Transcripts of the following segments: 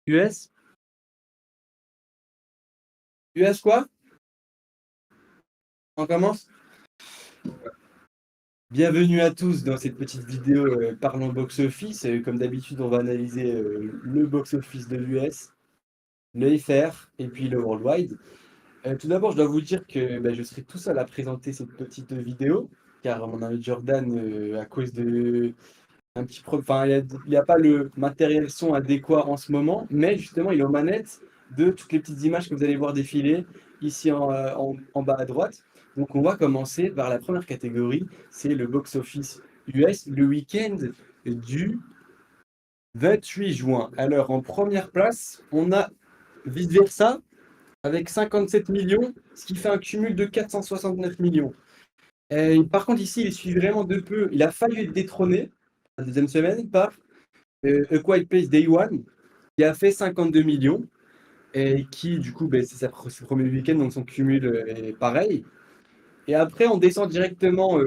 US? US quoi? On commence? Bienvenue à tous dans cette petite vidéo parlant box-office. Comme d'habitude, on va analyser le box-office de l'US, le FR et puis le Worldwide. Tout d'abord, je dois vous dire que je serai tout seul à présenter cette petite vidéo, car mon ami Jordan, à cause de un petit enfin, il y a pas le matériel son adéquat en ce moment, mais justement, il est aux manettes de toutes les petites images que vous allez voir défiler ici en bas à droite. Donc, on va commencer par la première catégorie, c'est le box-office US, le week-end du 28 juin. Alors, en première place, on a Vice Versa avec 57 millions, ce qui fait un cumul de 469 millions. Par contre, ici, il suit vraiment de peu. Il a failli être détrôné la deuxième semaine par A Quiet Place Day One, qui a fait 52 millions, et qui, du coup, c'est son premier week-end, donc son cumul est pareil. Et après, on descend directement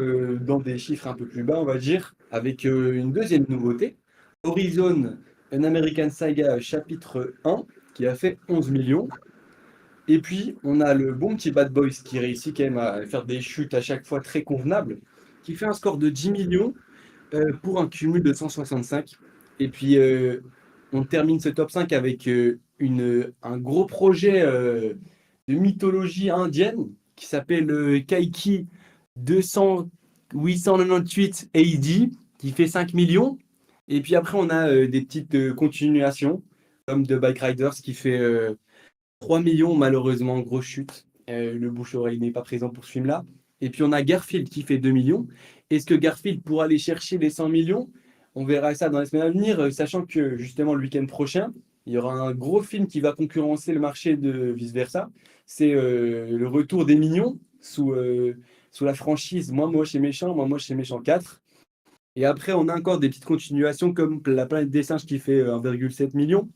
dans des chiffres un peu plus bas, on va dire, avec une deuxième nouveauté. Horizon, An American Saga, chapitre 1, qui a fait 11 millions. Et puis, on a le bon petit Bad Boys qui réussit quand même à faire des chutes à chaque fois très convenables, qui fait un score de 10 millions pour un cumul de 165. Et puis, on termine ce top 5 avec un gros projet de mythologie indienne qui s'appelle Kaiki 200 898 AD, qui fait 5 millions. Et puis après, on a des petites continuations, comme The Bike Riders, qui fait 3 millions, malheureusement, grosse chute. Le bouche-oreille n'est pas présent pour ce film-là. Et puis on a Garfield qui fait 2 millions. Est-ce que Garfield pourra aller chercher les 100 millions? On verra ça dans les semaines à venir, sachant que justement le week-end prochain, il y aura un gros film qui va concurrencer le marché de vice-versa. C'est le retour des Mignons sous la franchise Moi Moche et Méchant, Moi Moche et Méchant 4. Et après, on a encore des petites continuations comme La Planète des Singes qui fait 1,7 million.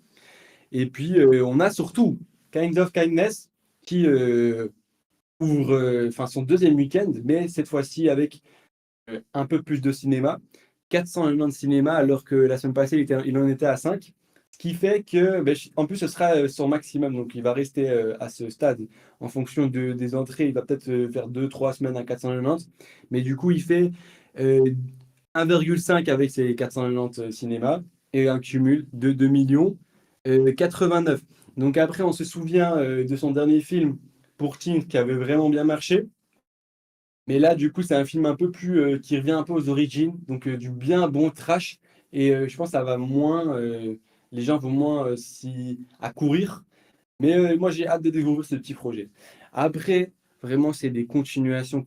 Et puis, on a surtout Kind of Kindness qui ouvre son deuxième week-end, mais cette fois-ci avec un peu plus de cinéma. 401 de cinéma, alors que la semaine passée, il en était à 5. Ce qui fait que, en plus, ce sera son maximum. Donc, il va rester à ce stade en fonction des entrées. Il va peut-être faire 2-3 semaines à 490. Mais du coup, il fait 1,5 avec ses 490 cinéma et un cumul de 2 millions 89. Donc après, on se souvient de son dernier film pour Teen qui avait vraiment bien marché. Mais là, du coup, c'est un film un peu plus qui revient un peu aux origines, donc du bien bon trash. Et je pense que ça va moins, les gens vont moins s'y accourir. Mais moi, j'ai hâte de découvrir ce petit projet. Après, vraiment, c'est des continuations.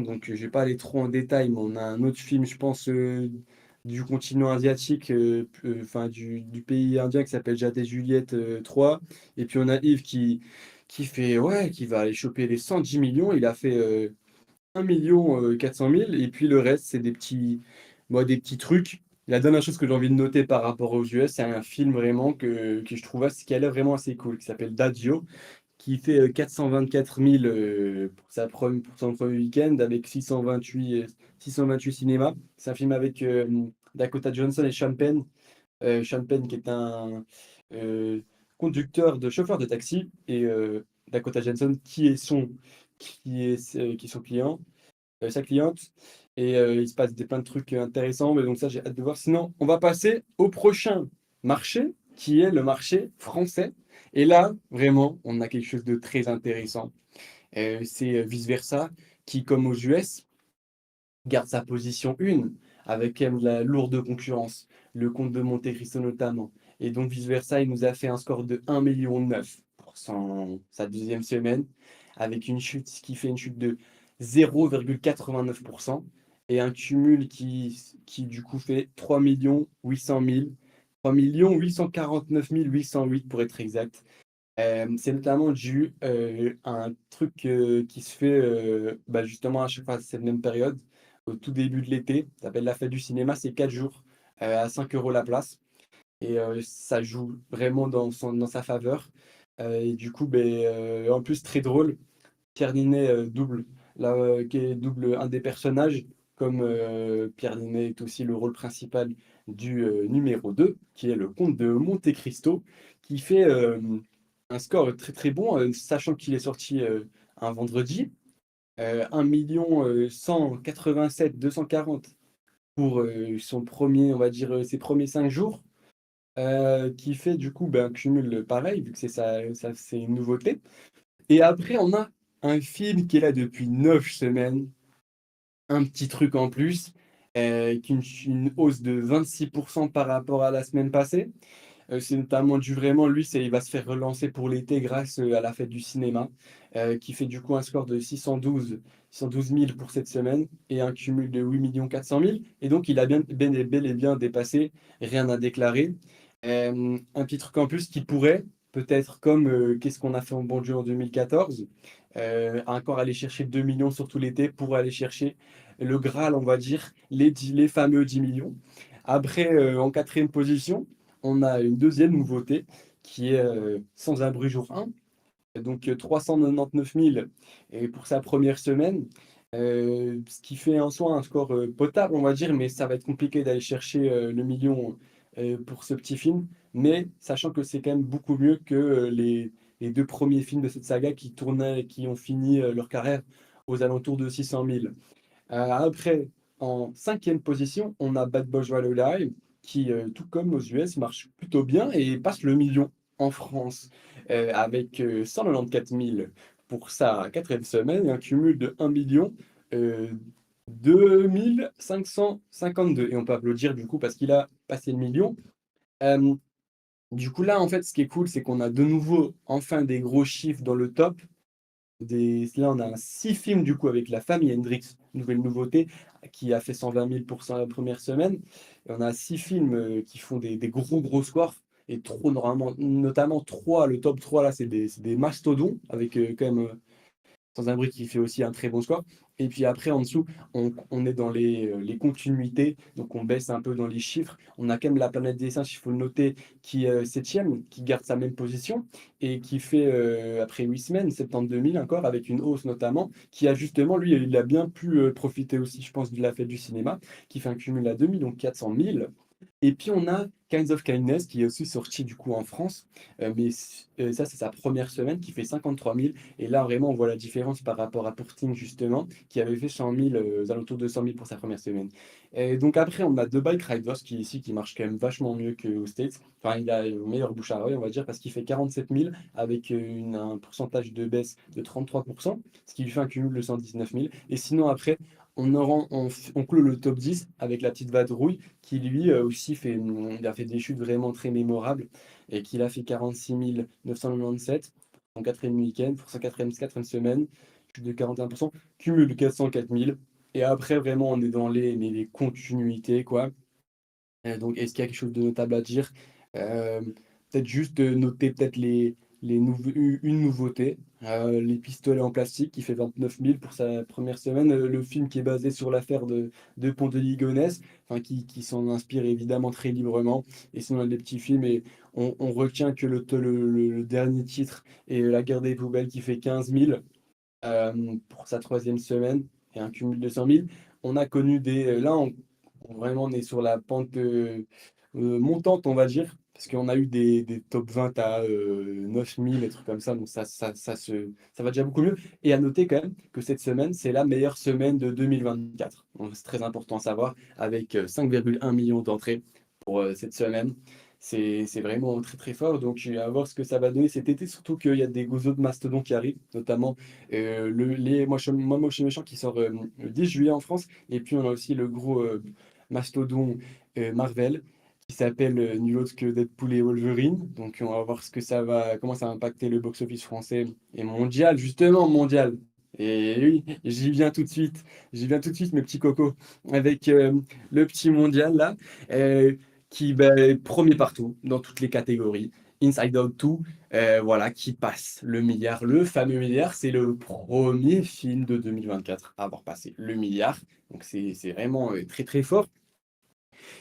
Donc, je vais pas aller trop en détail, mais on a un autre film, je pense, du continent asiatique, enfin du pays indien qui s'appelle Jade et Juliette 3. Et puis, on a Yves qui va aller choper les 110 millions. Il a fait 1 million 400 000. Et puis, le reste, c'est des petits trucs. La dernière chose que j'ai envie de noter par rapport aux US, c'est un film vraiment que je trouve qui a l'air vraiment assez cool, qui s'appelle Daddio, qui fait 424 000 pour son premier week-end avec 628 cinémas. C'est un film avec Dakota Johnson et Sean Penn. Sean Penn qui est un euh, conducteur de chauffeur de taxi et Dakota Johnson qui est son client sa cliente. Et il se passe plein de trucs intéressants. Mais donc ça, j'ai hâte de voir. Sinon, on va passer au prochain marché, qui est le marché français. Et là, vraiment, on a quelque chose de très intéressant. C'est vice-versa, qui, comme aux US, garde sa position 1, avec quand même de la lourde concurrence. Le comte de Monte-Cristo notamment. Et donc, vice-versa, il nous a fait un score de 1,9 million pour sa deuxième semaine, avec une chute qui fait une chute de 0,89% et un cumul qui du coup fait 3 800 000, 3 849 808 pour être exact. C'est notamment dû à un truc qui se fait justement à chaque fois à cette même période, au tout début de l'été. Ça s'appelle la fête du cinéma, c'est 4 jours à 5 € la place. Et ça joue vraiment dans sa faveur. Et du coup, en plus, très drôle, Pierre Ninet qui est double un des personnages, comme Pierre Ninet est aussi le rôle principal du numéro 2, qui est le comte de Monte Cristo, qui fait un score très très bon, sachant qu'il est sorti un vendredi. 1 187 240 pour son premier, on va dire, ses premiers 5 jours, qui fait du coup un cumul pareil, vu que c'est une nouveauté. Et après, on a un film qui est là depuis 9 semaines, un petit truc en plus, avec une hausse de 26% par rapport à la semaine passée. C'est notamment dû vraiment, lui, il va se faire relancer pour l'été grâce à la fête du cinéma, qui fait du coup un score de 612 000 pour cette semaine et un cumul de 8 400 000. Et donc, il a bel et bien dépassé, rien à déclarer. Un petit truc en plus qui pourrait, peut-être comme Qu'est-ce qu'on a fait en bon Dieu en 2014, encore aller chercher 2 millions sur tout l'été pour aller chercher le Graal, on va dire, les fameux 10 millions. Après, en quatrième position, on a une deuxième nouveauté qui est Sans un bruit jour 1, donc 399 000 et pour sa première semaine, ce qui fait en soi un score potable, on va dire, mais ça va être compliqué d'aller chercher le million pour ce petit film, mais sachant que c'est quand même beaucoup mieux que les deux premiers films de cette saga qui tournaient, qui ont fini leur carrière aux alentours de 600 000. Après, en cinquième position, on a Bad Boys Live qui, tout comme aux US, marche plutôt bien et passe le million en France avec 194 000 pour sa quatrième semaine et un cumul de 1 million euh, 2 552. Et on peut applaudir du coup parce qu'il a passé le million. Euh, du coup, là, en fait, ce qui est cool, c'est qu'on a de nouveau enfin des gros chiffres dans le top. Là, on a 6 films du coup avec la famille Hendrix, nouvelle nouveauté, qui a fait 120 000 pour sa première semaine. Et on a 6 films qui font des gros gros scores. Et trop, normalement, notamment 3, le top 3 là, c'est des mastodons, avec quand même sans un bruit qui fait aussi un très bon score. Et puis après, en dessous, on est dans les continuités, donc on baisse un peu dans les chiffres. On a quand même la planète des singes, il faut le noter, qui est septième, qui garde sa même position et qui fait, après 8 semaines, 72 000 encore, avec une hausse notamment, qui a justement, lui, il a bien pu profiter aussi, je pense, de la fête du cinéma, qui fait un cumul à 2 400 000. Et puis on a Kinds of Kindness qui est aussi sorti du coup en France, mais ça c'est sa première semaine qui fait 53 000. Et là vraiment on voit la différence par rapport à Porting justement qui avait fait 100 000, aux alentours de 100 000 pour sa première semaine. Et donc après on a The Bike Riders qui ici qui marche quand même vachement mieux qu'aux States. Enfin il a une meilleure bouche à oreille on va dire parce qu'il fait 47 000 avec un pourcentage de baisse de 33%, ce qui lui fait un cumul de 119 000. Et sinon après on clôt le top 10 avec la petite vadrouille qui lui aussi il a fait des chutes vraiment très mémorables et qu'il a fait 46 997 pour son quatrième week-end, pour sa quatrième semaine, chute de 41%, cumul de 404 000. Et après, vraiment, on est dans les continuités, quoi. Donc, est-ce qu'il y a quelque chose de notable à dire? Euh, Peut-être juste de noter peut-être une nouveauté, les pistolets en plastique qui fait 29 000 pour sa première semaine, le film qui est basé sur l'affaire de Pont de Ligonnès, enfin, qui s'en inspire évidemment très librement, et sinon on a des petits films, et on retient que le dernier titre est La guerre des poubelles qui fait 15 000 pour sa troisième semaine, et un cumul de 100 000. On a connu là, vraiment, on est sur la pente montante, on va dire, parce qu'on a eu des top 20 à 9 000, des trucs comme ça, donc ça va déjà beaucoup mieux. Et à noter quand même que cette semaine, c'est la meilleure semaine de 2024. Donc c'est très important à savoir, avec 5,1 millions d'entrées pour cette semaine. C'est vraiment très très fort, donc à voir ce que ça va donner cet été, surtout qu'il y a des autres mastodons qui arrivent, notamment Moi Moche et Méchant qui sort le 10 juillet en France, et puis on a aussi le gros mastodon Marvel qui s'appelle nul autre que Deadpool et Wolverine. Donc on va voir comment ça va impacter le box-office français et mondial, justement mondial. Et oui, j'y viens tout de suite mes petits cocos, avec le petit mondial là, euh, qui est premier partout, dans toutes les catégories. Inside Out 2, voilà, qui passe le milliard, le fameux milliard. C'est le premier film de 2024 à avoir passé le milliard. Donc c'est vraiment très très fort.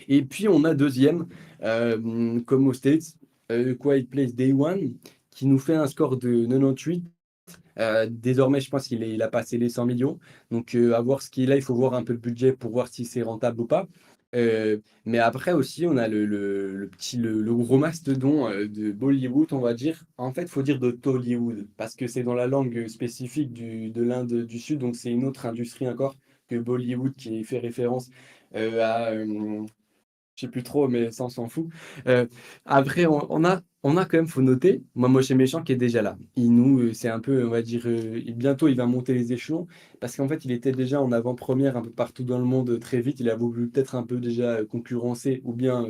Et puis on a deuxième, comme aux States, Quiet Place Day One, qui nous fait un score de 98. Désormais, je pense qu'il a passé les 100 millions. Donc à voir ce qu'il a, il faut voir un peu le budget pour voir si c'est rentable ou pas. Mais après aussi, on a le gros mastodon de Bollywood, on va dire. En fait, il faut dire de Tollywood, parce que c'est dans la langue spécifique de l'Inde du Sud, donc c'est une autre industrie encore que Bollywood qui fait référence à, je sais plus trop, mais ça, on s'en fout. Euh, Après, on a quand même, faut noter, moi, Moche Méchant qui est déjà là. C'est un peu, on va dire, bientôt, il va monter les échelons, parce qu'en fait, il était déjà en avant-première un peu partout dans le monde très vite. Il a voulu peut-être un peu déjà concurrencer ou bien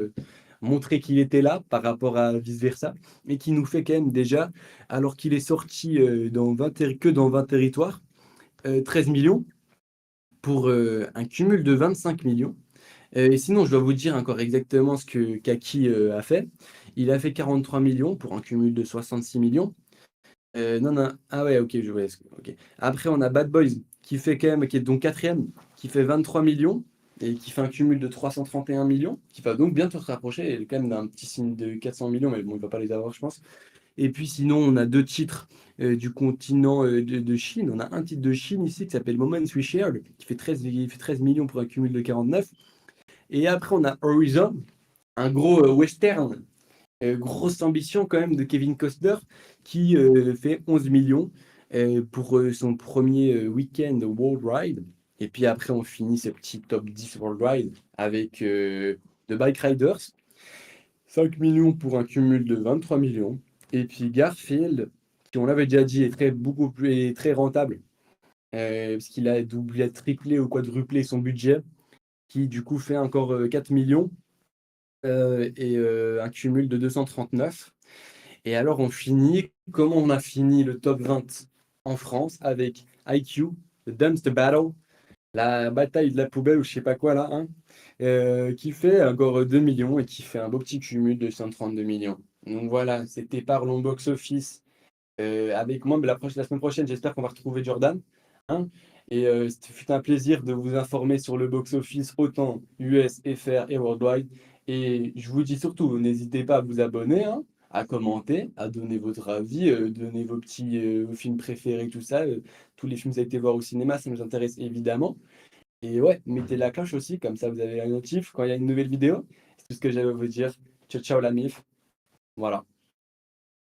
montrer qu'il était là par rapport à vice-versa, mais qui nous fait quand même déjà, alors qu'il est sorti que dans 20 territoires, 13 millions pour un cumul de 25 millions. Et sinon, je dois vous dire encore exactement ce que Kaki a fait. Il a fait 43 millions pour un cumul de 66 millions. Non, non, ah ouais, ok, je vois. Ok. Après, on a Bad Boys qui fait quand même, qui est donc quatrième, qui fait 23 millions et qui fait un cumul de 331 millions, qui va donc bientôt se rapprocher quand même d'un petit signe de 400 millions, mais bon, il ne va pas les avoir, je pense. Et puis sinon, on a deux titres du continent de Chine. On a un titre de Chine ici qui s'appelle Moments We Shared, qui fait 13 millions pour un cumul de 49. Et après, on a Horizon, un gros western, grosse ambition quand même de Kevin Costner, qui fait 11 millions pour son premier week-end World Ride. Et puis après, on finit ce petit top 10 World Ride avec The Bike Riders, 5 millions pour un cumul de 23 millions. Et puis Garfield, qui on l'avait déjà dit, beaucoup plus est très rentable, parce qu'il a doublé, triplé ou quadruplé son budget, qui du coup fait encore 4 millions et un cumul de 239. Et alors, comment on a fini le top 20 en France avec IQ, The Dumpster Battle, la bataille de la poubelle ou je sais pas quoi là, hein, qui fait encore 2 millions et qui fait un beau petit cumul de 132 millions. Donc voilà, c'était Parlons Box Office avec moi. Mais la semaine prochaine, j'espère qu'on va retrouver Jordan, hein. Et c'était fut un plaisir de vous informer sur le box-office, autant US, FR et Worldwide. Et je vous dis surtout, n'hésitez pas à vous abonner, hein, à commenter, à donner votre avis, donner vos films préférés, tout ça. Tous les films que vous avez été voir au cinéma, ça nous intéresse évidemment. Et ouais, mettez la cloche aussi, comme ça vous avez la notif quand il y a une nouvelle vidéo. C'est tout ce que j'avais à vous dire. Ciao, ciao la mif. Voilà.